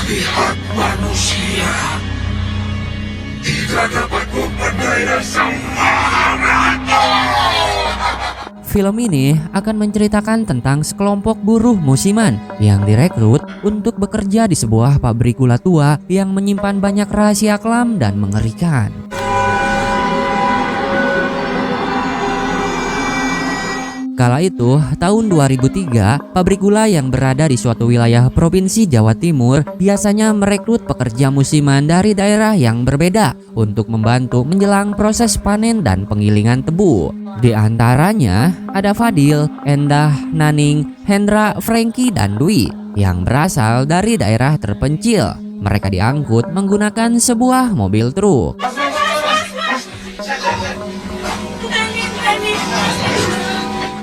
Muslihat manusia tidak dapat memperdaya sang Maharatu. Film ini akan menceritakan tentang sekelompok buruh musiman yang direkrut untuk bekerja di sebuah pabrik gula tua yang menyimpan banyak rahasia kelam dan mengerikan. Kala itu, tahun 2003, pabrik gula yang berada di suatu wilayah Provinsi Jawa Timur biasanya merekrut pekerja musiman dari daerah yang berbeda untuk membantu menjelang proses panen dan penggilingan tebu. Di antaranya ada Fadil, Endah, Naning, Hendra, Franky, dan Dwi yang berasal dari daerah terpencil. Mereka diangkut menggunakan sebuah mobil truk.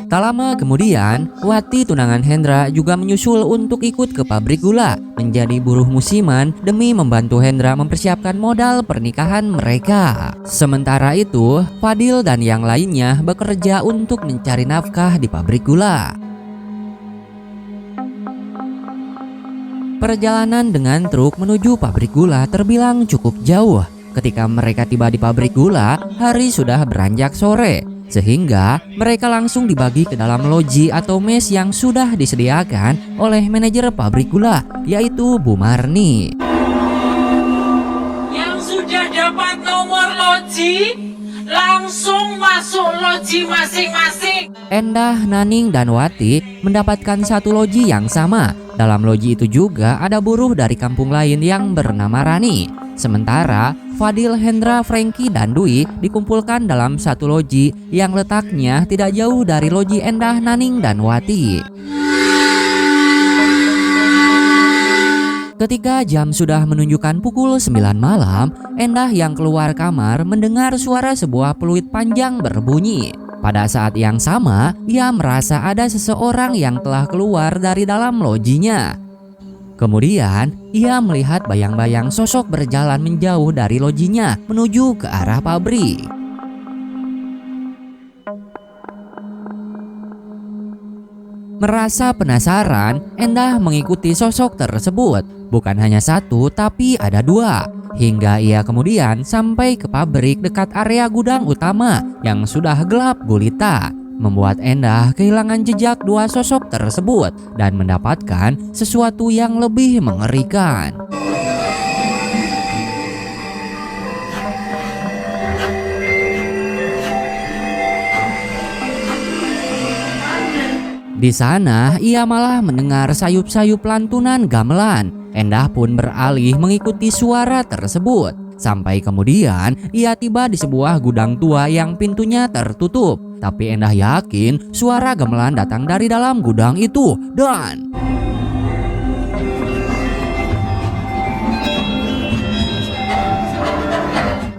Tak lama kemudian, Wati tunangan Hendra juga menyusul untuk ikut ke pabrik gula menjadi buruh musiman demi membantu Hendra mempersiapkan modal pernikahan mereka. Sementara itu, Fadil dan yang lainnya bekerja untuk mencari nafkah di pabrik gula. Perjalanan dengan truk menuju pabrik gula terbilang cukup jauh. Ketika mereka tiba di pabrik gula, hari sudah beranjak sore. Sehingga mereka langsung dibagi ke dalam loji atau mes yang sudah disediakan oleh manajer pabrik gula, yaitu Bu Marni. Yang sudah dapat nomor loji, langsung masuk loji masing-masing. Endah, Naning, dan Wati mendapatkan satu loji yang sama. Dalam loji itu juga ada buruh dari kampung lain yang bernama Rani. Sementara Fadil, Hendra, Franky, dan Dwi dikumpulkan dalam satu loji yang letaknya tidak jauh dari loji Endah, Naning, dan Wati. Ketika jam sudah menunjukkan pukul 9 malam, Endah yang keluar kamar mendengar suara sebuah peluit panjang berbunyi. Pada saat yang sama, ia merasa ada seseorang yang telah keluar dari dalam lojinya. Kemudian, ia melihat bayang-bayang sosok berjalan menjauh dari lojinya menuju ke arah pabrik. Merasa penasaran, Endah mengikuti sosok tersebut. Bukan hanya satu, tapi ada dua. Hingga ia kemudian sampai ke pabrik dekat area gudang utama yang sudah gelap gulita. Membuat Endah kehilangan jejak dua sosok tersebut dan mendapatkan sesuatu yang lebih mengerikan. Di sana ia malah mendengar sayup-sayup lantunan gamelan. Endah pun beralih mengikuti suara tersebut. Sampai kemudian ia tiba di sebuah gudang tua yang pintunya tertutup. Tapi Endah yakin suara gamelan datang dari dalam gudang itu dan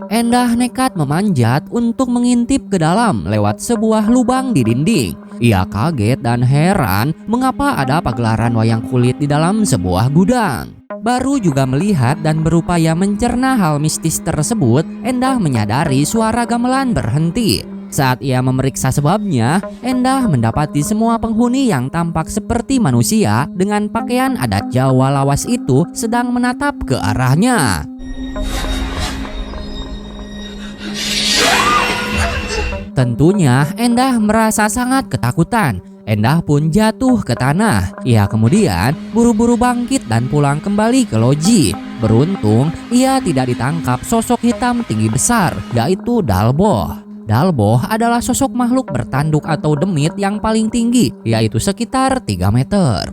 Endah nekat memanjat untuk mengintip ke dalam lewat sebuah lubang di dinding. Ia kaget dan heran mengapa ada pagelaran wayang kulit di dalam sebuah gudang. Baru juga melihat dan berupaya mencerna hal mistis tersebut, Endah menyadari suara gamelan berhenti. Saat ia memeriksa sebabnya, Endah mendapati semua penghuni yang tampak seperti manusia dengan pakaian adat Jawa lawas itu sedang menatap ke arahnya. Tentunya Endah merasa sangat ketakutan. Endah pun jatuh ke tanah. Ia kemudian buru-buru bangkit dan pulang kembali ke loji. Beruntung ia tidak ditangkap sosok hitam tinggi besar, yaitu Dalboh. Dalboh adalah sosok makhluk bertanduk atau demit yang paling tinggi, yaitu sekitar 3 meter.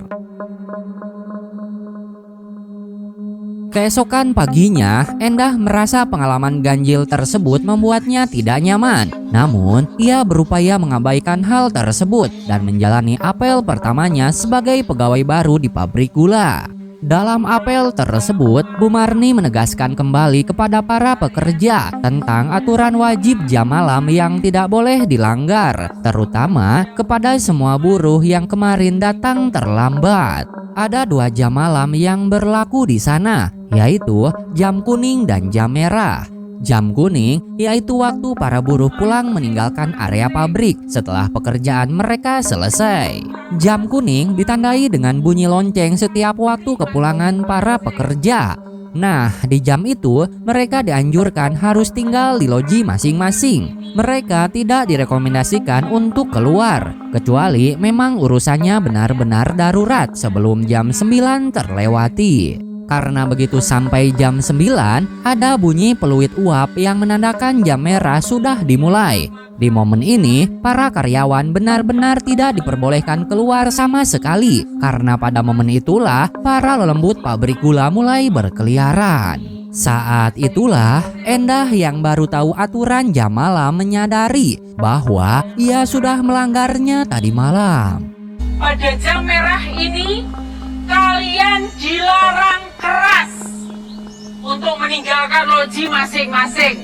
Keesokan paginya, Endah merasa pengalaman ganjil tersebut membuatnya tidak nyaman. Namun, ia berupaya mengabaikan hal tersebut dan menjalani apel pertamanya sebagai pegawai baru di pabrik gula. Dalam apel tersebut, Bu Marni menegaskan kembali kepada para pekerja tentang aturan wajib jam malam yang tidak boleh dilanggar, terutama kepada semua buruh yang kemarin datang terlambat. Ada 2 jam malam yang berlaku di sana, yaitu jam kuning dan jam merah. Jam kuning yaitu waktu para buruh pulang meninggalkan area pabrik setelah pekerjaan mereka selesai. Jam kuning ditandai dengan bunyi lonceng setiap waktu kepulangan para pekerja. Nah, di jam itu mereka dianjurkan harus tinggal di loji masing-masing. Mereka tidak direkomendasikan untuk keluar, kecuali memang urusannya benar-benar darurat sebelum jam 9 terlewati. Karena begitu sampai jam 9, ada bunyi peluit uap yang menandakan jam merah sudah dimulai. Di momen ini, para karyawan benar-benar tidak diperbolehkan keluar sama sekali. Karena pada momen itulah, para lelembut pabrik gula mulai berkeliaran. Saat itulah, Endah yang baru tahu aturan jam malam menyadari bahwa ia sudah melanggarnya tadi malam. Pada jam merah ini, kalian dilarang keras untuk meninggalkan loji masing-masing.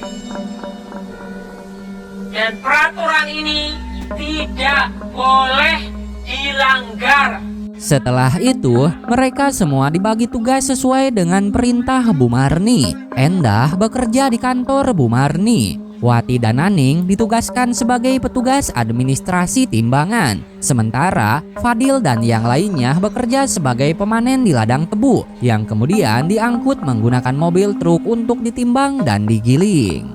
Dan peraturan ini tidak boleh dilanggar. Setelah itu, mereka semua dibagi tugas sesuai dengan perintah Bu Marni. Endah bekerja di kantor Bu Marni. Wati dan Naning ditugaskan sebagai petugas administrasi timbangan. Sementara Fadil dan yang lainnya bekerja sebagai pemanen di ladang tebu yang kemudian diangkut menggunakan mobil truk untuk ditimbang dan digiling.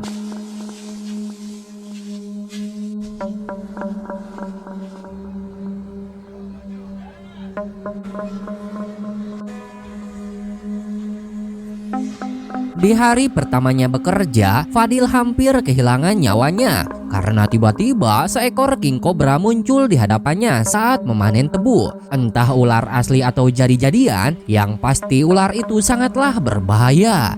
Di hari pertamanya bekerja, Fadil hampir kehilangan nyawanya karena tiba-tiba seekor king cobra muncul di hadapannya saat memanen tebu. Entah ular asli atau jadi-jadian, yang pasti ular itu sangatlah berbahaya.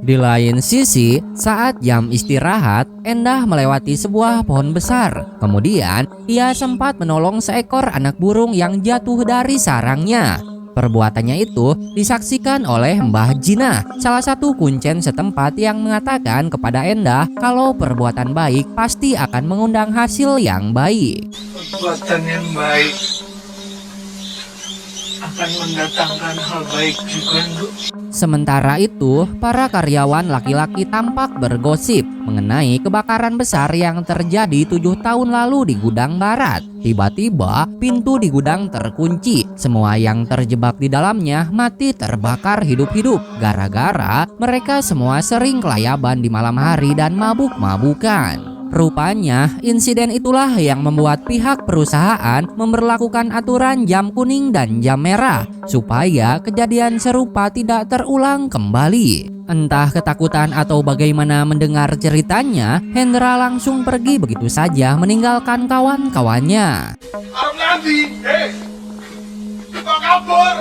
Di lain sisi, saat jam istirahat, Endah melewati sebuah pohon besar. Kemudian, ia sempat menolong seekor anak burung yang jatuh dari sarangnya. Perbuatannya itu disaksikan oleh Mbah Jina, salah satu kuncen setempat yang mengatakan kepada Endah kalau perbuatan baik pasti akan mengundang hasil yang baik. Perbuatan yang baik akan mendatangkan hal baik juga, Nduk. Sementara itu, para karyawan laki-laki tampak bergosip mengenai kebakaran besar yang terjadi 7 tahun lalu di gudang barat. Tiba-tiba, pintu di gudang terkunci. Semua yang terjebak di dalamnya mati terbakar hidup-hidup. Gara-gara mereka semua sering kelayaban di malam hari dan mabuk-mabukan. Rupanya, insiden itulah yang membuat pihak perusahaan memberlakukan aturan jam kuning dan jam merah supaya kejadian serupa tidak terulang kembali. Entah ketakutan atau bagaimana mendengar ceritanya, Hendra langsung pergi begitu saja meninggalkan kawan-kawannya. Arnadi, kok kabur?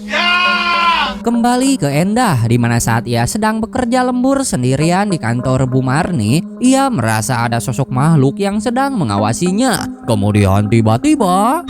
Ya! Kembali ke Endah, di mana saat ia sedang bekerja lembur sendirian di kantor Bu Marni, ia merasa ada sosok makhluk yang sedang mengawasinya. Kemudian tiba-tiba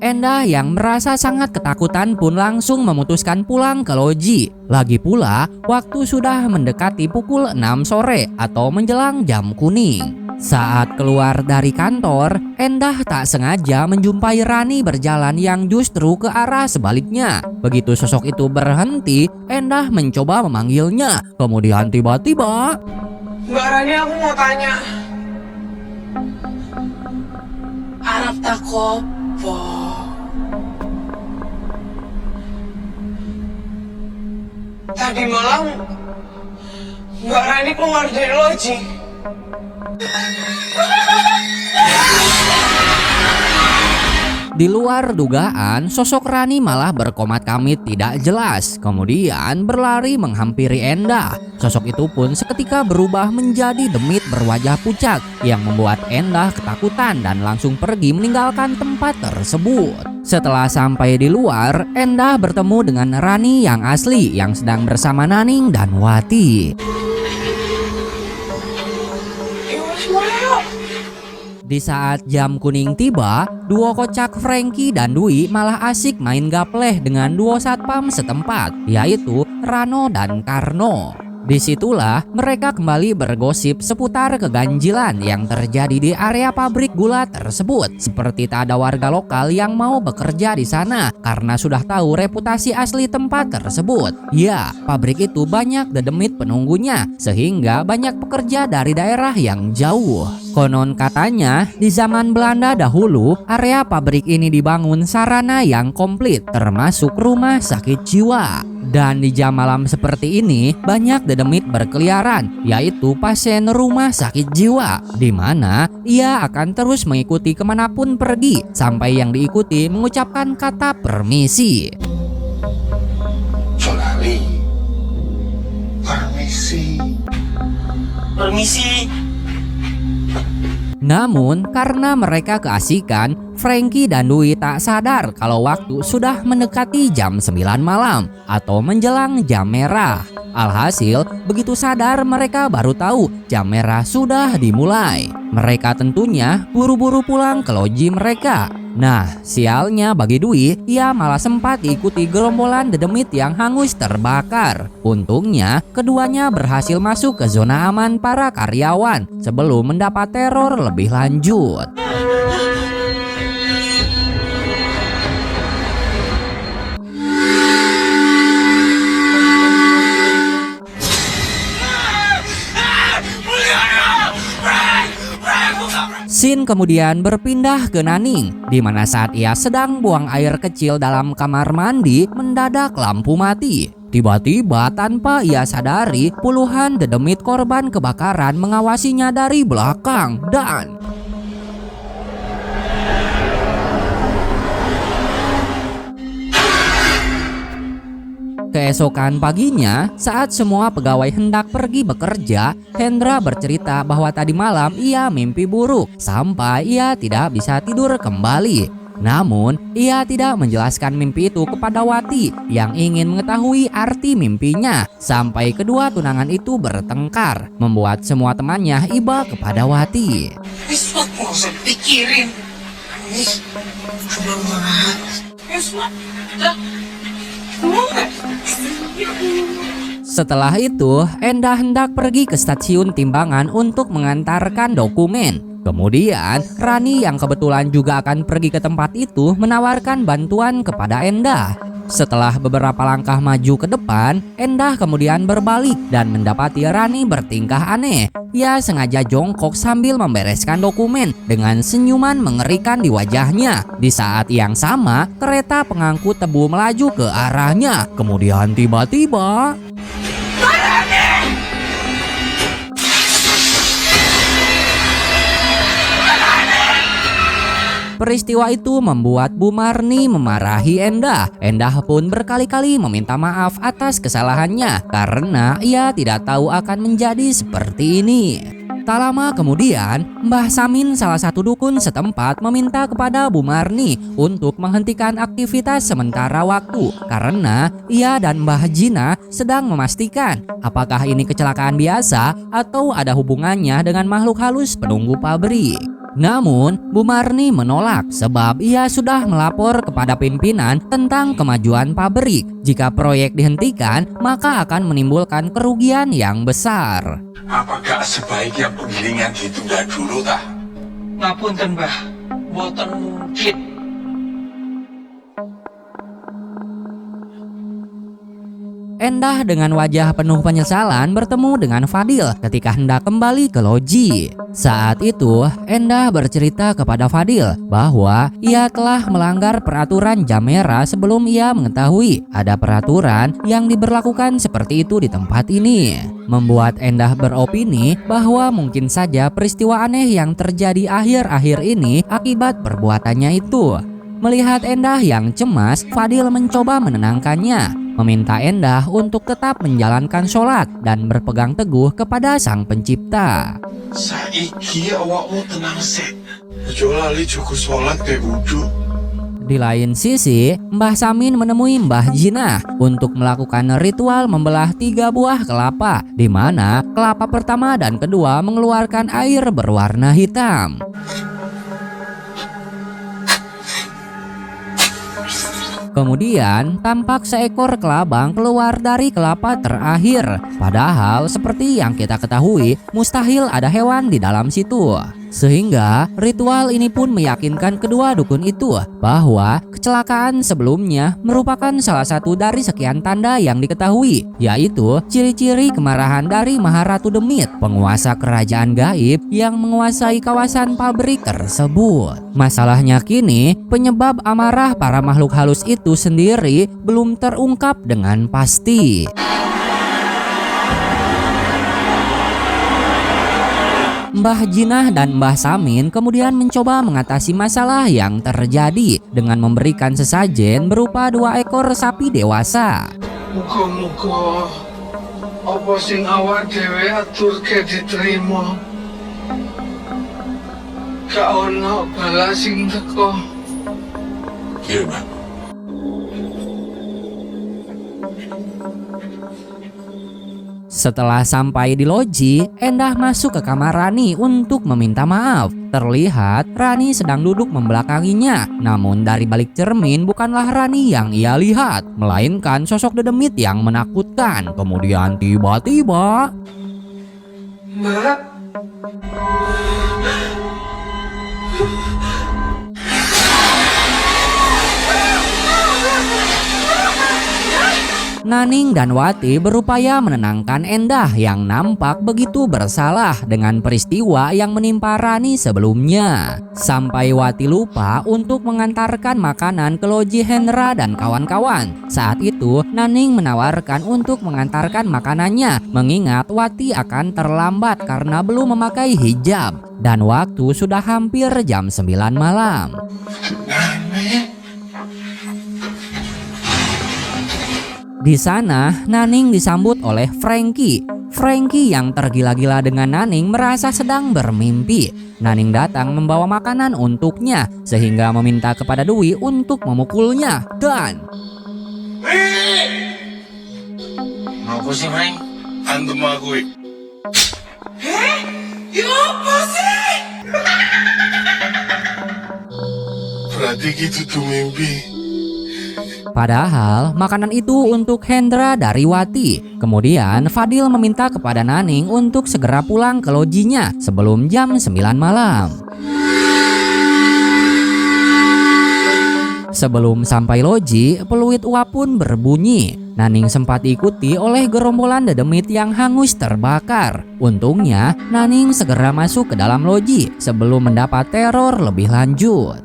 Endah yang merasa sangat ketakutan pun langsung memutuskan pulang ke loji. Lagi pula, waktu sudah mendekati pukul 6 sore atau menjelang jam kuning. Saat keluar dari kantor, Endah tak sengaja menjumpai Rani berjalan yang justru ke arah sebaliknya. Begitu sosok itu berhenti, Endah mencoba memanggilnya. Kemudian tiba-tiba, Mbak Rani, aku mau tanya. Arab takopo. Tadi malam Mbak Rani keluar dari loji. di luar dugaan, sosok Rani malah berkomat-kamit tidak jelas, kemudian berlari menghampiri Endah. Sosok itu pun seketika berubah menjadi demit berwajah pucat yang membuat Endah ketakutan dan langsung pergi meninggalkan tempat tersebut. Setelah sampai di luar, Endah bertemu dengan Rani yang asli yang sedang bersama Naning dan Wati. Di saat jam kuning tiba, duo kocak Frankie dan Dwi malah asik main gapleh dengan duo satpam setempat, yaitu Rano dan Karno. Disitulah mereka kembali bergosip seputar keganjilan yang terjadi di area pabrik gula tersebut. Seperti tak ada warga lokal yang mau bekerja di sana karena sudah tahu reputasi asli tempat tersebut. Ya, pabrik itu banyak dedemit penunggunya sehingga banyak pekerja dari daerah yang jauh. Konon katanya di zaman Belanda dahulu area pabrik ini dibangun sarana yang komplit termasuk rumah sakit jiwa. Dan di jam malam seperti ini banyak dedemit berkeliaran, yaitu pasien rumah sakit jiwa, di mana ia akan terus mengikuti kemanapun pergi sampai yang diikuti mengucapkan kata permisi. Jolali, permisi. Permisi. Namun karena mereka keasikan, Frankie dan Dwi tak sadar kalau waktu sudah mendekati jam 9 malam atau menjelang jam merah. Alhasil, begitu sadar mereka baru tahu jam merah sudah dimulai. Mereka tentunya buru-buru pulang ke loji mereka. Nah, sialnya bagi Dwi, ia malah sempat diikuti gerombolan dedemit yang hangus terbakar. Untungnya, keduanya berhasil masuk ke zona aman para karyawan sebelum mendapat teror lebih lanjut. Scene kemudian berpindah ke Naning, di mana saat ia sedang buang air kecil dalam kamar mandi, mendadak lampu mati. Tiba-tiba tanpa ia sadari, puluhan dedemit korban kebakaran mengawasinya dari belakang dan keesokan paginya, saat semua pegawai hendak pergi bekerja, Hendra bercerita bahwa tadi malam ia mimpi buruk sampai ia tidak bisa tidur kembali. Namun, ia tidak menjelaskan mimpi itu kepada Wati yang ingin mengetahui arti mimpinya sampai kedua tunangan itu bertengkar, membuat semua temannya iba kepada Wati. Wis wat mau usah pikirin. Wis cuma marah. Wis wat. Dah. Setelah itu, Endah hendak pergi ke stasiun timbangan untuk mengantarkan dokumen. Kemudian, Rani yang kebetulan juga akan pergi ke tempat itu menawarkan bantuan kepada Endah. Setelah beberapa langkah maju ke depan, Endah kemudian berbalik dan mendapati Rani bertingkah aneh. Ia sengaja jongkok sambil membereskan dokumen dengan senyuman mengerikan di wajahnya. Di saat yang sama, kereta pengangkut tebu melaju ke arahnya. Kemudian tiba-tiba peristiwa itu membuat Bu Marni memarahi Endah. Endah pun berkali-kali meminta maaf atas kesalahannya karena ia tidak tahu akan menjadi seperti ini. Tak lama kemudian, Mbah Samin salah satu dukun setempat meminta kepada Bu Marni untuk menghentikan aktivitas sementara waktu karena ia dan Mbah Jina sedang memastikan apakah ini kecelakaan biasa atau ada hubungannya dengan makhluk halus penunggu pabrik. Namun, Bu Marni menolak sebab ia sudah melapor kepada pimpinan tentang kemajuan pabrik. Jika proyek dihentikan, maka akan menimbulkan kerugian yang besar. Apakah sebaiknya penggilingan ditunda dulu tah? Ngapunten, Mbah. Boten mungkin. Endah dengan wajah penuh penyesalan bertemu dengan Fadil ketika hendak kembali ke loji. Saat itu, Endah bercerita kepada Fadil bahwa ia telah melanggar peraturan jam merah sebelum ia mengetahui ada peraturan yang diberlakukan seperti itu di tempat ini. Membuat Endah beropini bahwa mungkin saja peristiwa aneh yang terjadi akhir-akhir ini akibat perbuatannya itu. Melihat Endah yang cemas, Fadil mencoba menenangkannya, meminta Endah untuk tetap menjalankan sholat dan berpegang teguh kepada Sang Pencipta. Saiki awakmu tenang sik. Ojo lali cukup sholat ke wudu. Di lain sisi, Mbah Samin menemui Mbah Jina untuk melakukan ritual membelah 3 buah kelapa, di mana kelapa pertama dan kedua mengeluarkan air berwarna hitam. Kemudian tampak seekor kelabang keluar dari kelapa terakhir. Padahal seperti yang kita ketahui, mustahil ada hewan di dalam situ. Sehingga ritual ini pun meyakinkan kedua dukun itu bahwa kecelakaan sebelumnya merupakan salah satu dari sekian tanda yang diketahui, yaitu ciri-ciri kemarahan dari Maharatu Demit, penguasa kerajaan gaib yang menguasai kawasan pabrik tersebut. Masalahnya kini, penyebab amarah para makhluk halus itu sendiri belum terungkap dengan pasti. Mbah Jinah dan Mbah Samin kemudian mencoba mengatasi masalah yang terjadi dengan memberikan sesajen berupa 2 ekor sapi dewasa. Muga-muga apa sing awak dhewe aturke diterima. Gak ono balas sing teko. Iya, Bang. Setelah sampai di loji, Endah masuk ke kamar Rani untuk meminta maaf. Terlihat Rani sedang duduk membelakanginya. Namun dari balik cermin bukanlah Rani yang ia lihat, melainkan sosok dedemit yang menakutkan. Kemudian tiba-tiba, Mbak, Naning dan Wati berupaya menenangkan Endah yang nampak begitu bersalah dengan peristiwa yang menimpa Rani sebelumnya. Sampai Wati lupa untuk mengantarkan makanan ke loji Hendra dan kawan-kawan. Saat itu Naning menawarkan untuk mengantarkan makanannya, mengingat Wati akan terlambat karena belum memakai hijab. Dan waktu sudah hampir jam 9 malam. Di sana, Naning disambut oleh Frankie. Frankie yang tergila-gila dengan Naning merasa sedang bermimpi. Naning datang membawa makanan untuknya, sehingga meminta kepada Dwi untuk memukulnya. Dan Ngapa sih, Meng? Antem aku. Ya apa sih? Berarti gitu tuh mimpi. padahal makanan itu untuk Hendra dari Wati. Kemudian Fadil meminta kepada Naning untuk segera pulang ke lojinya sebelum jam 9 malam. Sebelum sampai loji, peluit uap pun berbunyi. Naning sempat diikuti oleh gerombolan dedemit yang hangus terbakar. Untungnya, Naning segera masuk ke dalam loji sebelum mendapat teror lebih lanjut.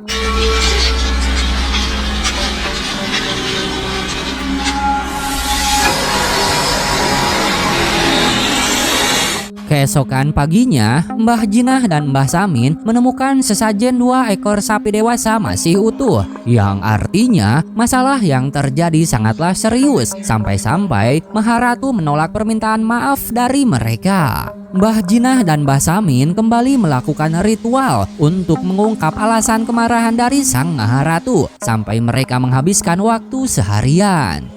Keesokan paginya, Mbah Jinah dan Mbah Samin menemukan sesajen 2 ekor sapi dewasa masih utuh. Yang artinya masalah yang terjadi sangatlah serius. Sampai-sampai Maharatu menolak permintaan maaf dari mereka. Mbah Jinah dan Mbah Samin kembali melakukan ritual untuk mengungkap alasan kemarahan dari Sang Maharatu. Sampai mereka menghabiskan waktu seharian.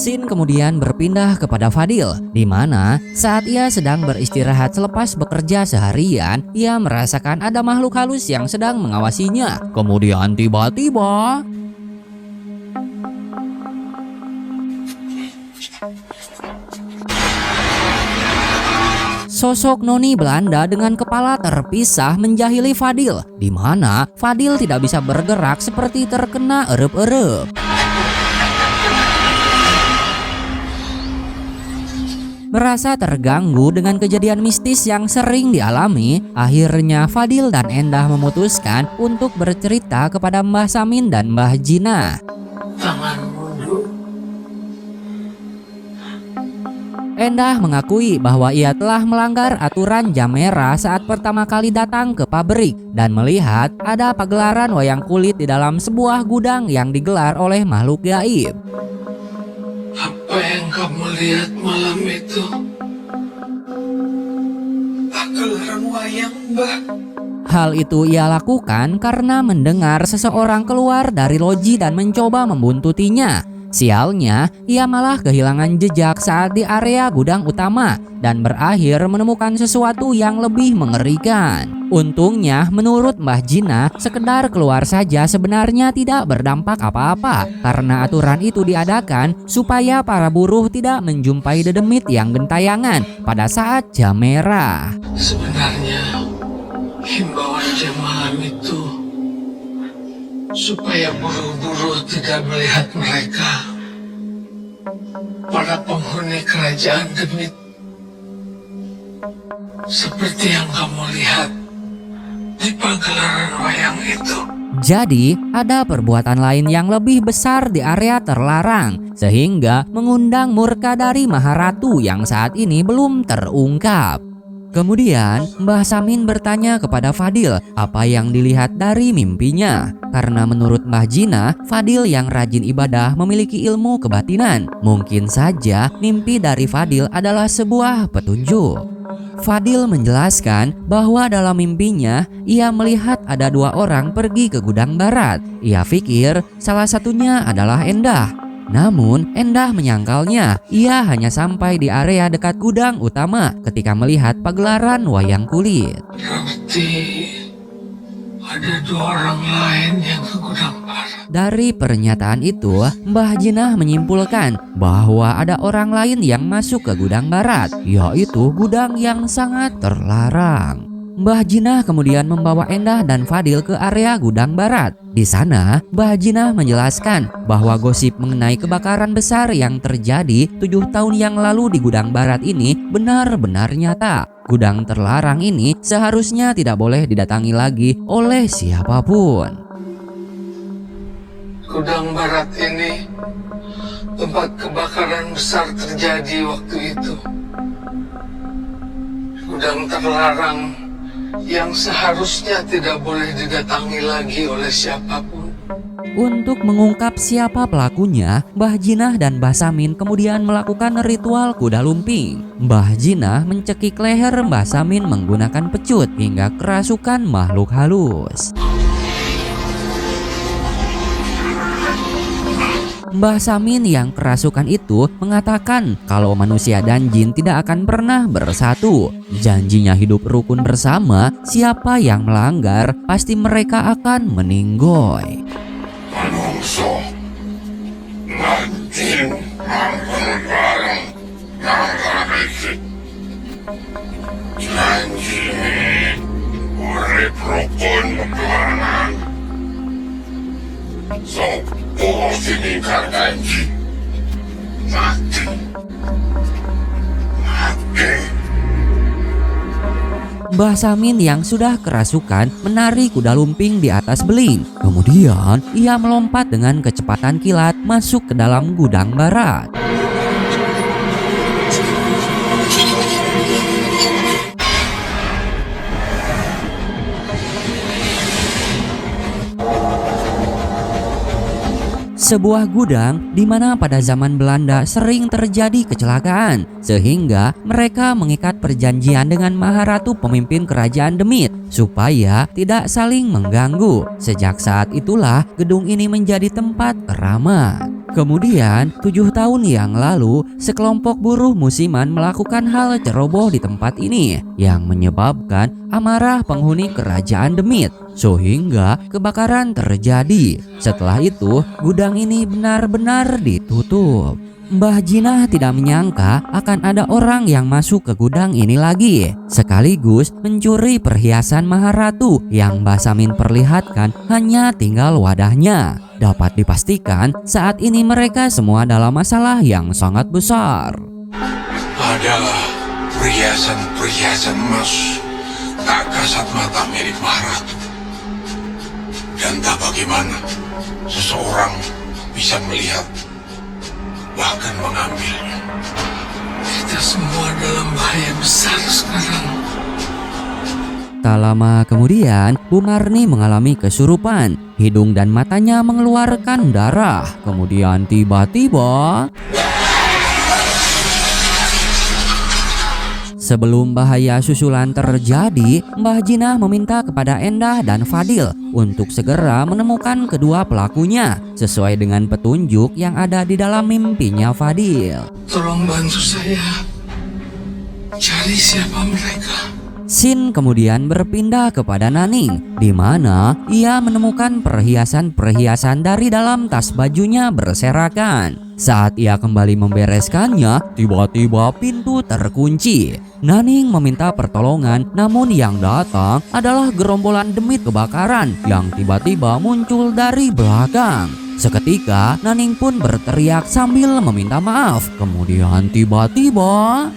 Scene kemudian berpindah kepada Fadil, di mana saat ia sedang beristirahat selepas bekerja seharian, ia merasakan ada makhluk halus yang sedang mengawasinya. Kemudian tiba-tiba sosok noni Belanda dengan kepala terpisah menjahili Fadil, di mana Fadil tidak bisa bergerak seperti terkena erep-erep. Merasa terganggu dengan kejadian mistis yang sering dialami, akhirnya Fadil dan Endah memutuskan untuk bercerita kepada Mbah Samin dan Mbah Jinah. Tanganmu, Nduk. Endah mengakui bahwa ia telah melanggar aturan jam merah saat pertama kali datang ke pabrik dan melihat ada pagelaran wayang kulit di dalam sebuah gudang yang digelar oleh makhluk gaib. Apa yang kamu lihat malam itu? Pagelaran wayang, Mbah. Hal itu ia lakukan karena mendengar seseorang keluar dari loji dan mencoba membuntutinya. Sialnya, ia malah kehilangan jejak saat di area gudang utama dan berakhir menemukan sesuatu yang lebih mengerikan. Untungnya, menurut Mbah Jina, sekedar keluar saja sebenarnya tidak berdampak apa-apa karena aturan itu diadakan supaya para buruh tidak menjumpai dedemit yang gentayangan pada saat jam merah. Sebenarnya himbauan jam malam itu supaya buruh-buruh tidak melihat mereka, para penghuni kerajaan demit, seperti yang kamu lihat di pagelaran wayang itu. Jadi, ada perbuatan lain yang lebih besar di area terlarang, sehingga mengundang murka dari Maharatu yang saat ini belum terungkap. Kemudian, Mbah Samin bertanya kepada Fadil apa yang dilihat dari mimpinya. Karena menurut Mbah Jina, Fadil yang rajin ibadah memiliki ilmu kebatinan. Mungkin saja mimpi dari Fadil adalah sebuah petunjuk. Fadil menjelaskan bahwa dalam mimpinya ia melihat ada 2 orang pergi ke gudang barat. Ia pikir salah satunya adalah Endah. Namun Endah menyangkalnya. Ia hanya sampai di area dekat gudang utama ketika melihat pagelaran wayang kulit. Berarti ada 2 orang lain yang ke gudang barat. Dari pernyataan itu, Mbah Jinah menyimpulkan bahwa ada orang lain yang masuk ke gudang barat, yaitu gudang yang sangat terlarang. Mbah Jinah kemudian membawa Endah dan Fadil ke area gudang barat. Di sana, Mbah Jinah menjelaskan bahwa gosip mengenai kebakaran besar yang terjadi 7 tahun yang lalu di gudang barat ini benar-benar nyata. Gudang terlarang ini seharusnya tidak boleh didatangi lagi oleh siapapun. Gudang barat ini tempat kebakaran besar terjadi waktu itu. Gudang terlarang yang seharusnya tidak boleh didatangi lagi oleh siapapun. Untuk mengungkap siapa pelakunya, Mbah Jinah dan Mbah Samin kemudian melakukan ritual kuda lumping. Mbah Jinah mencekik leher Mbah Samin menggunakan pecut hingga kerasukan makhluk halus. Mbah Samin yang kerasukan itu mengatakan kalau manusia dan jin tidak akan pernah bersatu. Janjinya hidup rukun bersama, siapa yang melanggar pasti mereka akan meninggoy. Manungso, nanjing, angkon bareng, nangramikit. Janji urip rukun ketuhanan. Sopo siningkar janji, mati. Mbah Samin yang sudah kerasukan menari kuda lumping di atas beling. Kemudian ia melompat dengan kecepatan kilat masuk ke dalam gudang barat. Sebuah gudang di mana pada zaman Belanda sering terjadi kecelakaan, sehingga mereka mengikat perjanjian dengan Maharatu pemimpin kerajaan Demit supaya tidak saling mengganggu. Sejak saat itulah gedung ini menjadi tempat keramat. Kemudian 7 tahun yang lalu sekelompok buruh musiman melakukan hal ceroboh di tempat ini yang menyebabkan amarah penghuni kerajaan Demit sehingga kebakaran terjadi. Setelah itu gudang ini benar-benar ditutup. Mbah Jinah tidak menyangka akan ada orang yang masuk ke gudang ini lagi, sekaligus mencuri perhiasan Maharatu yang Mbah Samin perlihatkan hanya tinggal wadahnya. Dapat dipastikan saat ini mereka semua dalam masalah yang sangat besar. Ada perhiasan emas tak kasat mata milik Maharatu. Dan tak bagaimana seseorang bisa melihat bahkan mengambilnya. Kita semua dalam bahaya besar sekarang. Tak lama kemudian, Bu Marni mengalami kesurupan. Hidung dan matanya mengeluarkan darah. Kemudian tiba-tiba Sebelum bahaya susulan terjadi, Mbah Jinah meminta kepada Endah dan Fadil untuk segera menemukan kedua pelakunya sesuai dengan petunjuk yang ada di dalam mimpinya Fadil. Tolong bantu saya cari siapa mereka. Sin kemudian berpindah kepada Naning, di mana ia menemukan perhiasan-perhiasan dari dalam tas bajunya berserakan. Saat ia kembali membereskannya, tiba-tiba pintu terkunci. Naning meminta pertolongan, namun yang datang adalah gerombolan demit kebakaran yang tiba-tiba muncul dari belakang. Seketika, Naning pun berteriak sambil meminta maaf. Kemudian tiba-tiba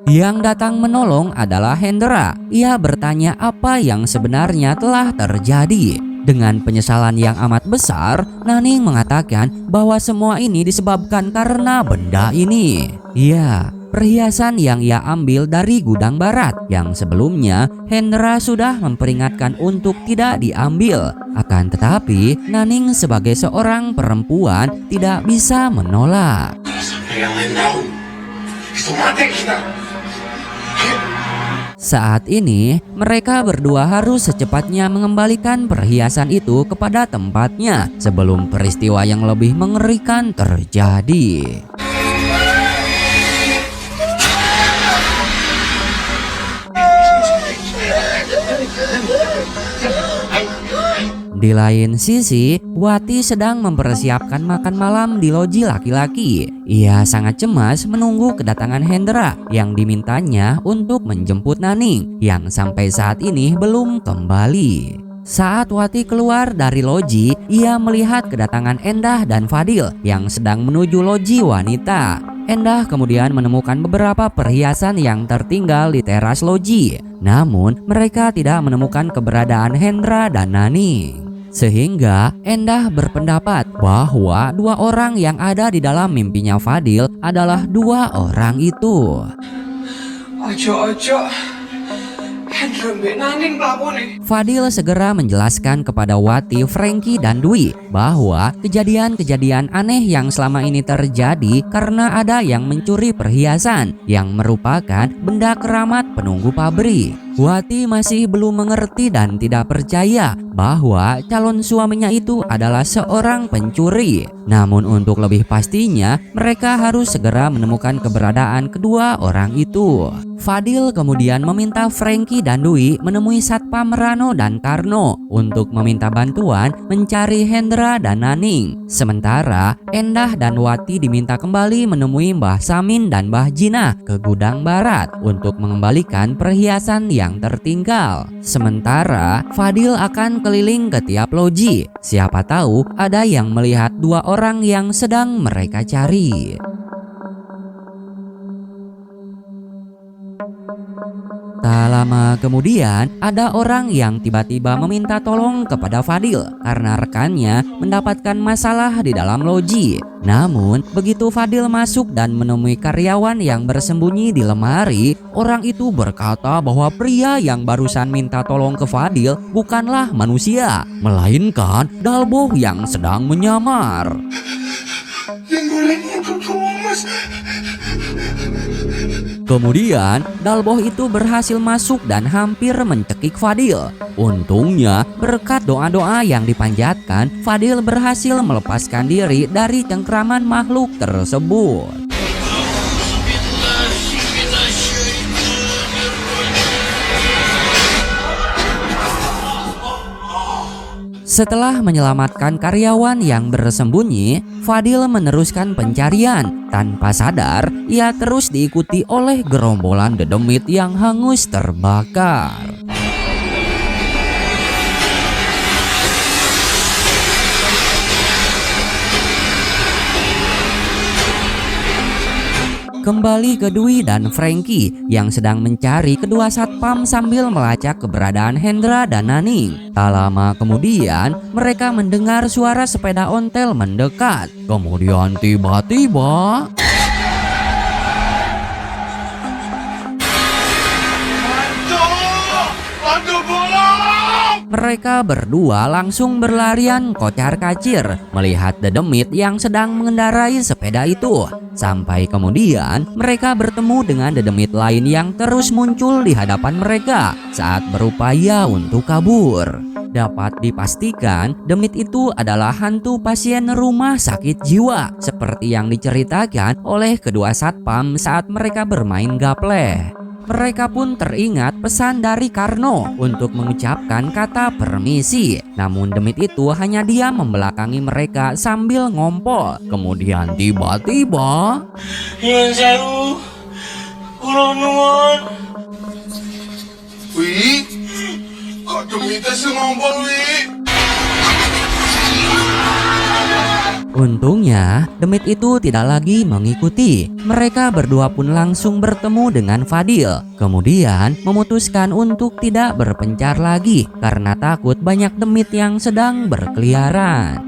yang datang menolong adalah Hendra. Ia bertanya apa yang sebenarnya telah terjadi. Dengan penyesalan yang amat besar, Naning mengatakan bahwa semua ini disebabkan karena benda ini. Ya, perhiasan yang ia ambil dari gudang barat yang sebelumnya Hendra sudah memperingatkan untuk tidak diambil. Akan tetapi, Naning sebagai seorang perempuan tidak bisa menolak. Sampai yang lain tahu, itu mati kita. Saat ini, mereka berdua harus secepatnya mengembalikan perhiasan itu kepada tempatnya sebelum peristiwa yang lebih mengerikan terjadi. Di lain sisi, Wati sedang mempersiapkan makan malam di loji laki-laki. Ia sangat cemas menunggu kedatangan Hendra yang dimintanya untuk menjemput Naning yang sampai saat ini belum kembali. Saat Wati keluar dari loji, ia melihat kedatangan Endah dan Fadil yang sedang menuju loji wanita. Endah kemudian menemukan beberapa perhiasan yang tertinggal di teras loji. Namun, mereka tidak menemukan keberadaan Hendra dan Naning. Sehingga Endah berpendapat bahwa dua orang yang ada di dalam mimpinya Fadil adalah dua orang itu. Ojo-ojo Hendra mbek Naning pelakone. Fadil segera menjelaskan kepada Wati, Frankie, dan Dwi bahwa kejadian-kejadian aneh yang selama ini terjadi karena ada yang mencuri perhiasan yang merupakan benda keramat penunggu pabrik. Wati masih belum mengerti dan tidak percaya bahwa calon suaminya itu adalah seorang pencuri. Namun untuk lebih pastinya, mereka harus segera menemukan keberadaan kedua orang itu. Fadil kemudian meminta Frankie dan Dwi menemui Satpam Rano dan Karno untuk meminta bantuan mencari Hendra dan Naning. Sementara Endah dan Wati diminta kembali menemui Mbah Samin dan Mbah Jinah ke gudang barat untuk mengembalikan perhiasan yang tertinggal. Sementara Fadil akan keliling ke tiap loji. Siapa tahu ada yang melihat dua orang yang sedang mereka cari. Tak lama kemudian, ada orang yang tiba-tiba meminta tolong kepada Fadil karena rekannya mendapatkan masalah di dalam loji. Namun, begitu Fadil masuk dan menemui karyawan yang bersembunyi di lemari, orang itu berkata bahwa pria yang barusan minta tolong ke Fadil bukanlah manusia, melainkan Dalboh yang sedang menyamar. Yang boleh untuk mas. Kemudian, Dalboh itu berhasil masuk dan hampir mencekik Fadil. Untungnya, berkat doa-doa yang dipanjatkan, Fadil berhasil melepaskan diri dari cengkraman makhluk tersebut. Setelah menyelamatkan karyawan yang bersembunyi, Fadil meneruskan pencarian. Tanpa sadar, ia terus diikuti oleh gerombolan dedemit yang hangus terbakar. Kembali ke Dwi dan Frankie yang sedang mencari kedua satpam sambil melacak keberadaan Hendra dan Naning. Tak lama kemudian, mereka mendengar suara sepeda ontel mendekat. Kemudian tiba-tiba Bantu bolong! mereka berdua langsung berlarian kocar-kacir melihat Dedemit yang sedang mengendarai sepeda itu. Sampai kemudian mereka bertemu dengan Dedemit lain yang terus muncul di hadapan mereka saat berupaya untuk kabur. Dapat dipastikan Demit itu adalah hantu pasien rumah sakit jiwa seperti yang diceritakan oleh kedua satpam saat mereka bermain gaple. Mereka pun teringat pesan dari Karno untuk mengucapkan kata permisi. Namun Demit itu hanya diam membelakangi mereka sambil ngompol. Kemudian tiba-tiba, Yang sewu, kulo nuwun. Wi, kok Demite sing ngompol, Wi? untungnya Demit itu tidak lagi mengikuti. Mereka berdua pun langsung bertemu dengan Fadil. Kemudian memutuskan untuk tidak berpencar lagi karena takut banyak Demit yang sedang berkeliaran.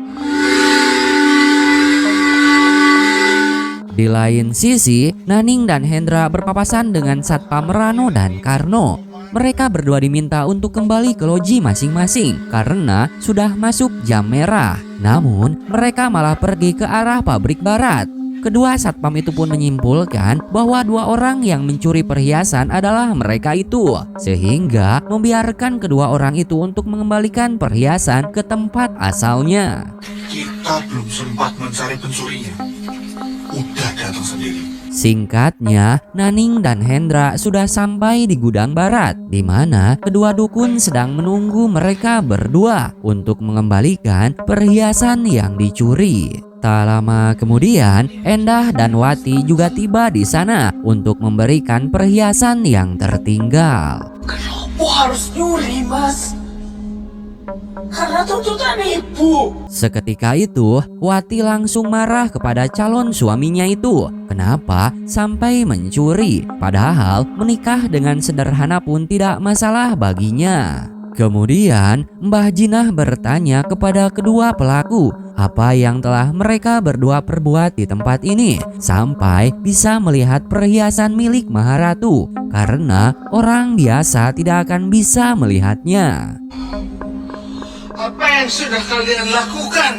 Di lain sisi, Naning dan Hendra berpapasan dengan Satpam Rano dan Karno. Mereka berdua diminta untuk kembali ke loji masing-masing karena sudah masuk jam merah. Namun, mereka malah pergi ke arah pabrik barat. Kedua satpam itu pun menyimpulkan bahwa dua orang yang mencuri perhiasan adalah mereka itu, sehingga membiarkan kedua orang itu untuk mengembalikan perhiasan ke tempat asalnya. Kita belum sempat mencari pencurinya. Udah datang sendiri. Singkatnya, Naning dan Hendra sudah sampai di gudang barat, di mana kedua dukun sedang menunggu mereka berdua untuk mengembalikan perhiasan yang dicuri. Tak lama kemudian, Endah dan Wati juga tiba di sana untuk memberikan perhiasan yang tertinggal. Kenapa harus nyuri, Mas? Karena tuntutan ibu. Seketika itu, Wati langsung marah kepada calon suaminya itu. Kenapa sampai mencuri? Padahal menikah dengan sederhana pun tidak masalah baginya. Kemudian, Mbah Jinah bertanya kepada kedua pelaku apa yang telah mereka berdua perbuat di tempat ini sampai bisa melihat perhiasan milik Maharatu, karena orang biasa tidak akan bisa melihatnya. Apa yang sudah kalian lakukan?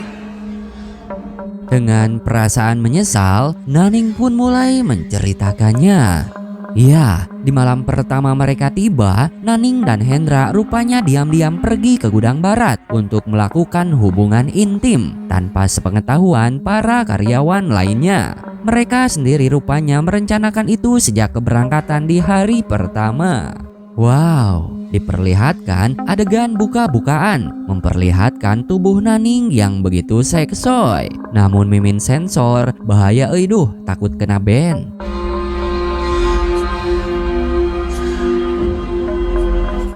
Dengan perasaan menyesal, Naning pun mulai menceritakannya. Ya, di malam pertama mereka tiba, Naning dan Hendra rupanya diam-diam pergi ke gudang barat untuk melakukan hubungan intim tanpa sepengetahuan para karyawan lainnya. Mereka sendiri rupanya merencanakan itu sejak keberangkatan di hari pertama. Wow, diperlihatkan adegan buka-bukaan memperlihatkan tubuh Naning yang begitu seksoy. Namun mimin sensor, bahaya euy takut kena ban.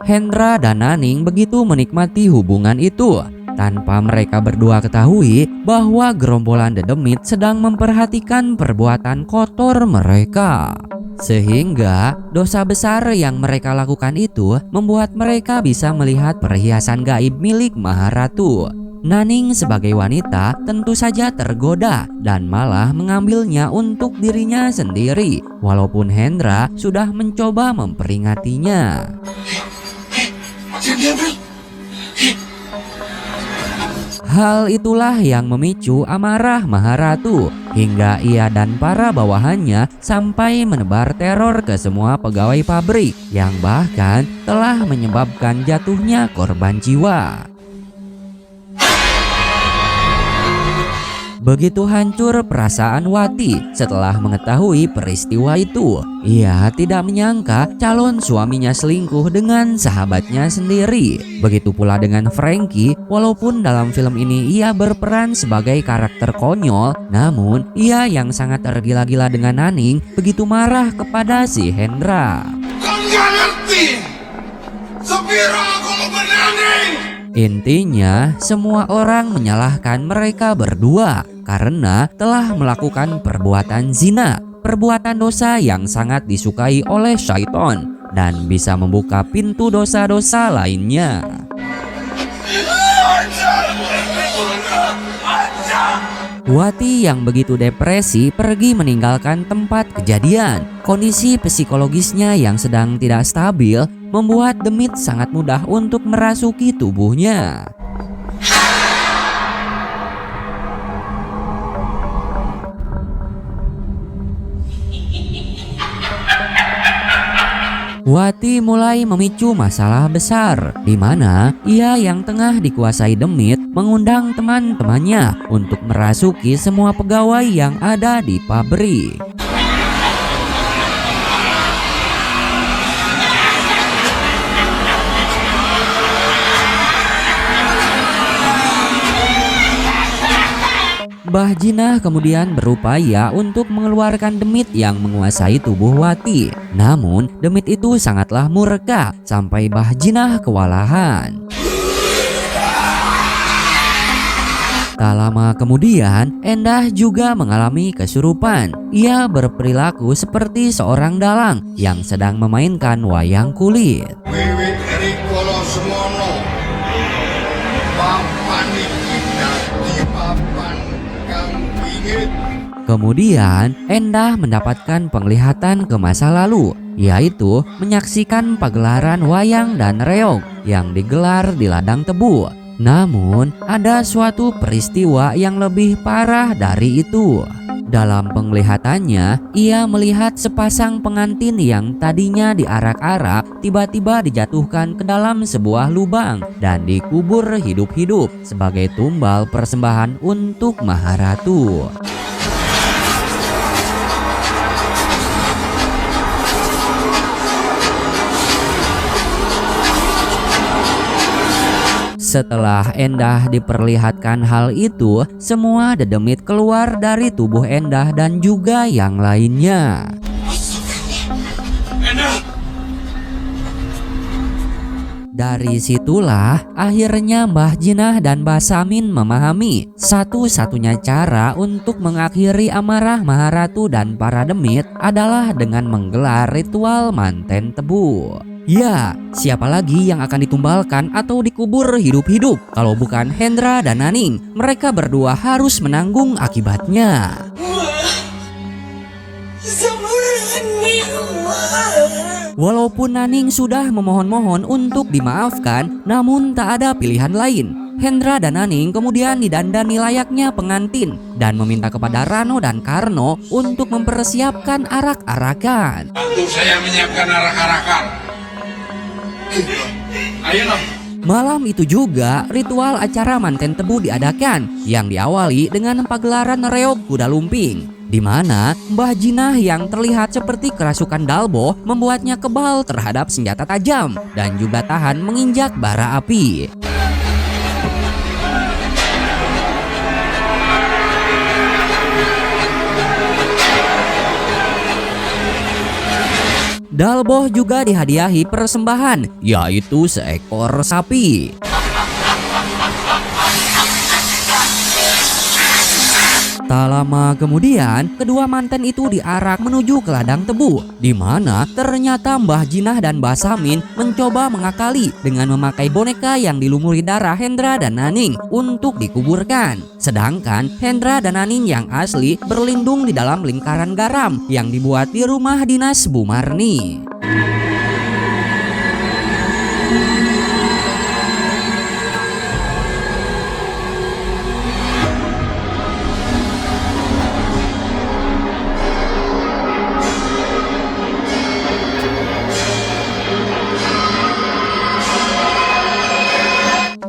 Hendra dan Naning begitu menikmati hubungan itu tanpa mereka berdua ketahui bahwa gerombolan Dedemit sedang memperhatikan perbuatan kotor mereka. Sehingga dosa besar yang mereka lakukan itu membuat mereka bisa melihat perhiasan gaib milik Maharatu. Naning sebagai wanita tentu saja tergoda dan malah mengambilnya untuk dirinya sendiri, walaupun Hendra sudah mencoba memperingatinya. Jangan diambil. Hal itulah yang memicu amarah Maharatu hingga ia dan para bawahannya sampai menebar teror ke semua pegawai pabrik yang bahkan telah menyebabkan jatuhnya korban jiwa. Begitu hancur perasaan Wati setelah mengetahui peristiwa itu. Ia tidak menyangka calon suaminya selingkuh dengan sahabatnya sendiri. Begitu pula dengan Frankie, walaupun dalam film ini ia berperan sebagai karakter konyol, namun ia yang sangat tergila-gila dengan Naning begitu marah kepada si Hendra. Kau nggak ngerti. Sepiro aku mau Naning. Intinya, semua orang menyalahkan mereka berdua karena telah melakukan perbuatan zina, perbuatan dosa yang sangat disukai oleh syaiton dan bisa membuka pintu dosa-dosa lainnya. Wati yang begitu depresi pergi meninggalkan tempat kejadian. Kondisi psikologisnya yang sedang tidak stabil membuat Demit sangat mudah untuk merasuki tubuhnya. Wati mulai memicu masalah besar, di mana ia yang tengah dikuasai Demit mengundang teman-temannya untuk merasuki semua pegawai yang ada di pabrik. Mbah Jinah kemudian berupaya untuk mengeluarkan Demit yang menguasai tubuh Wati. Namun Demit itu sangatlah murka sampai Mbah Jinah kewalahan. Tak lama kemudian Endah juga mengalami kesurupan. Ia berperilaku seperti seorang dalang yang sedang memainkan wayang kulit. Wiwit rikala semono papan iki dadi papan kang wingit. Kemudian Endah mendapatkan penglihatan ke masa lalu, yaitu menyaksikan pagelaran wayang dan reog yang digelar di ladang tebu. Namun ada suatu peristiwa yang lebih parah dari itu. Dalam penglihatannya, ia melihat sepasang pengantin yang tadinya diarak-arak tiba-tiba dijatuhkan ke dalam sebuah lubang dan dikubur hidup-hidup sebagai tumbal persembahan untuk Maharatu. Setelah Endah diperlihatkan hal itu, semua dedemit keluar dari tubuh Endah dan juga yang lainnya. Dari situlah akhirnya Mbah Jinah dan Mbah Samin memahami satu-satunya cara untuk mengakhiri amarah Maharatu dan para demit adalah dengan menggelar ritual manten tebu. Ya, siapa lagi yang akan ditumbalkan atau dikubur hidup-hidup kalau bukan Hendra dan Naning? Mereka berdua harus menanggung akibatnya. Walaupun Naning sudah memohon-mohon untuk dimaafkan, namun tak ada pilihan lain. Hendra dan Naning kemudian didandani layaknya pengantin dan meminta kepada Rano dan Karno untuk mempersiapkan arak-arakan. Bantu saya menyiapkan arak-arakan. Ayo dong. Malam itu juga ritual acara manten tebu diadakan yang diawali dengan pagelaran reog kuda lumping, di mana Mbah Jinah yang terlihat seperti kerasukan Dalbo membuatnya kebal terhadap senjata tajam dan juga tahan menginjak bara api. Dalboh juga dihadiahi persembahan, yaitu seekor sapi. Tak lama kemudian, kedua manten itu diarak menuju ke ladang tebu, di mana ternyata Mbah Jinah dan Mbah Samin mencoba mengakali dengan memakai boneka yang dilumuri darah Hendra dan Naning untuk dikuburkan. Sedangkan Hendra dan Naning yang asli berlindung di dalam lingkaran garam yang dibuat di rumah dinas Bu Marni.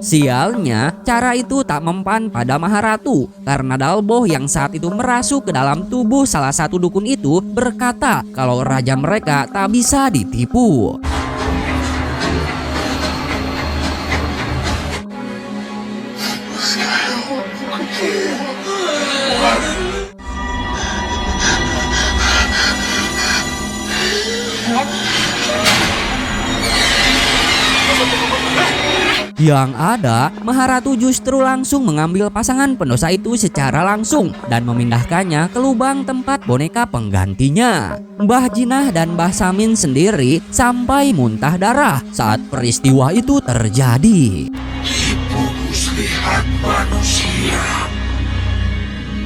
Sialnya, cara itu tak mempan pada Maharatu karena Dalboh yang saat itu merasuk ke dalam tubuh salah satu dukun itu berkata kalau raja mereka tak bisa ditipu. Yang ada, Maharatu justru langsung mengambil pasangan pendosa itu secara langsung dan memindahkannya ke lubang tempat boneka penggantinya. Mbah Jinah dan Mbah Samin sendiri sampai muntah darah saat peristiwa itu terjadi. Ibu muslihat manusia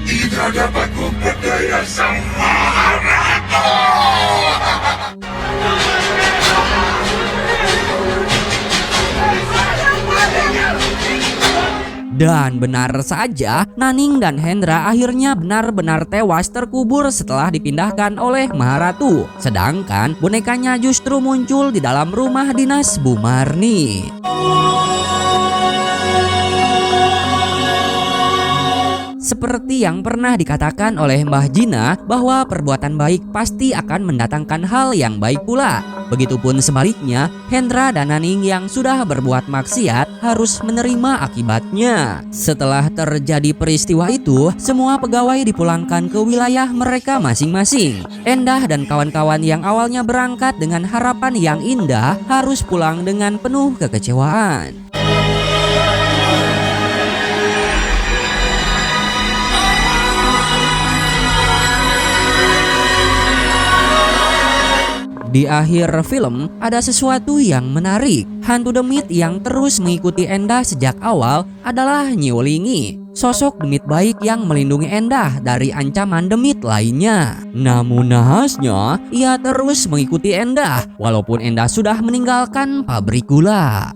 tidak dapat memperdaya sang Maharatu. Dan benar saja, Naning dan Hendra akhirnya benar-benar tewas terkubur setelah dipindahkan oleh Maharatu. Sedangkan bonekanya justru muncul di dalam rumah dinas Bu Marni. Seperti yang pernah dikatakan oleh Mbah Jina bahwa perbuatan baik pasti akan mendatangkan hal yang baik pula. Begitupun sebaliknya, Hendra dan Naning yang sudah berbuat maksiat harus menerima akibatnya. Setelah terjadi peristiwa itu, semua pegawai dipulangkan ke wilayah mereka masing-masing. Endah dan kawan-kawan yang awalnya berangkat dengan harapan yang indah harus pulang dengan penuh kekecewaan. Di akhir film ada sesuatu yang menarik. Hantu demit yang terus mengikuti Endah sejak awal adalah Nyiulingi, sosok demit baik yang melindungi Endah dari ancaman demit lainnya. Namun nahasnya, ia terus mengikuti Endah walaupun Endah sudah meninggalkan pabrik gula.